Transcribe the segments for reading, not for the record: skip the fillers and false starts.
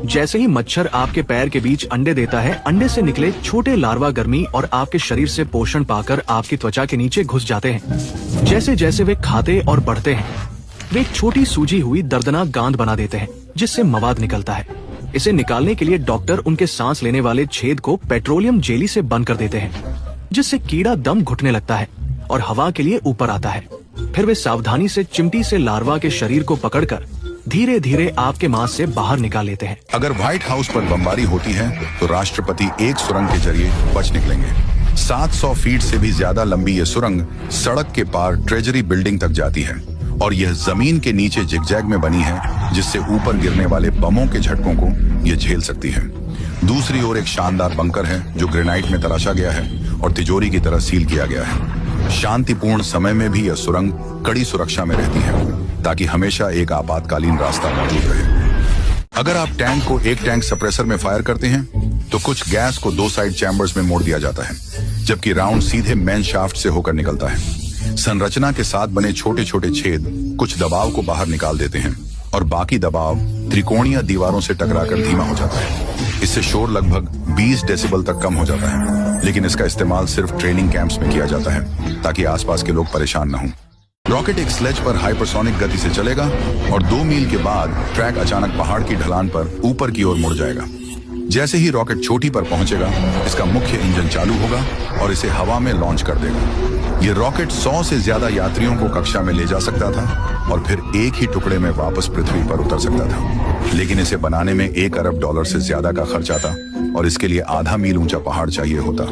जैसे ही मच्छर आपके पैर के बीच अंडे देता है, अंडे से निकले छोटे लार्वा गर्मी और आपके शरीर से पोषण पाकर आपकी त्वचा के नीचे घुस जाते हैं। जैसे जैसे वे खाते और बढ़ते हैं, वे एक छोटी सूजी हुई दर्दनाक गांठ बना देते हैं, जिससे मवाद निकलता है। इसे निकालने के लिए डॉक्टर उनके सांस लेने वाले छेद को पेट्रोलियम जेली से बंद कर देते हैं, जिससे कीड़ा दम घुटने लगता है और हवा के लिए ऊपर आता है। फिर वे सावधानी से चिमटी से लार्वा के शरीर को पकड़कर धीरे धीरे आपके मांस से बाहर निकाल लेते हैं। अगर व्हाइट हाउस पर बमबारी होती है तो राष्ट्रपति एक सुरंग के जरिए बच निकलेंगे। 700 फीट से भी ज्यादा लंबी ये सुरंग सड़क के पार ट्रेजरी बिल्डिंग तक जाती है और यह जमीन के नीचे जिगजैग में बनी है, जिससे ऊपर गिरने वाले बमों के झटकों को यह झेल सकती है। दूसरी ओर एक शानदार बंकर है जो ग्रेनाइट में तराशा गया है और तिजोरी की तरह सील किया गया है। शांतिपूर्ण समय में भी यह सुरंग कड़ी सुरक्षा में रहती है ताकि हमेशा एक आपातकालीन रास्ता मौजूद रहे। अगर आप टैंक को एक टैंक सप्रेसर में फायर करते हैं तो कुछ गैस को 2 साइड चैम्बर्स में मोड़ दिया जाता है, जबकि राउंड सीधे मेन शाफ्ट से होकर निकलता है। संरचना के साथ बने छोटे छोटे छेद कुछ दबाव को बाहर निकाल देते हैं और बाकी दबाव त्रिकोणीय दीवारों से टकराकर धीमा हो जाता है। इससे शोर लगभग 20 डेसिबल तक कम हो जाता है, लेकिन इसका इस्तेमाल सिर्फ ट्रेनिंग कैंप्स में किया जाता है ताकि आसपास के लोग परेशान न हों। रॉकेट एक स्लेज पर हाइपरसोनिक गति से चलेगा और 2 मील के बाद ट्रैक अचानक पहाड़ की ढलान पर ऊपर की ओर मुड़ जाएगा। जैसे ही रॉकेट चोटी पर पहुंचेगा, इसका मुख्य इंजन चालू होगा और इसे हवा में लॉन्च कर देगा। ये रॉकेट 100 से ज्यादा यात्रियों को कक्षा में ले जा सकता था और फिर एक ही टुकड़े में वापस पृथ्वी पर उतर सकता था, लेकिन इसे बनाने में $1 अरब से ज्यादा का खर्च आता और इसके लिए आधा मील ऊंचा पहाड़ चाहिए होता,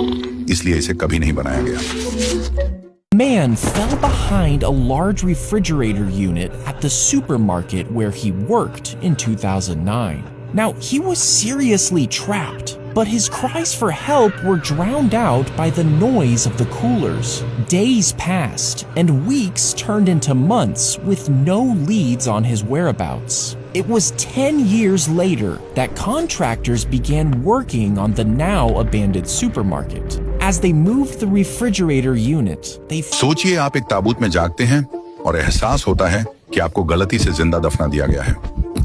इसलिए इसे कभी नहीं बनाया गया। Man fell behind a large refrigerator unit at the supermarket where he worked in 2009. Now, he was seriously trapped, but his cries for help were drowned out by the noise of the coolers. Days passed, and weeks turned into months with no leads on his whereabouts. It was 10 years later that contractors began working on the now abandoned supermarket. As they moved the refrigerator unit, they सोचिए आप एक ताबूत में जागते हैं और एहसास होता है कि आपको गलती से जिंदा दफना दिया गया है।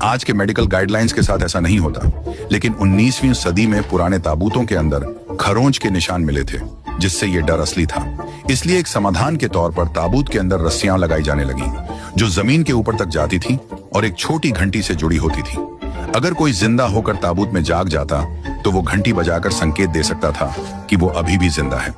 आज के मेडिकल गाइडलाइंस के साथ ऐसा नहीं होता, लेकिन 19वीं सदी में पुराने ताबूतों के अंदर खरोंच के निशान मिले थे, जिससे ये डर असली था। इसलिए एक समाधान के तौर पर ताबूत के अंदर रस्सियां लगाई जाने लगी, जो जमीन के ऊपर तक जाती थी और एक छोटी घंटी से जुड़ी होती थी। अगर कोई जिंदा होकर ताबूत में जाग जाता तो वो घंटी बजाकर संकेत दे सकता था कि वो अभी भी जिंदा है।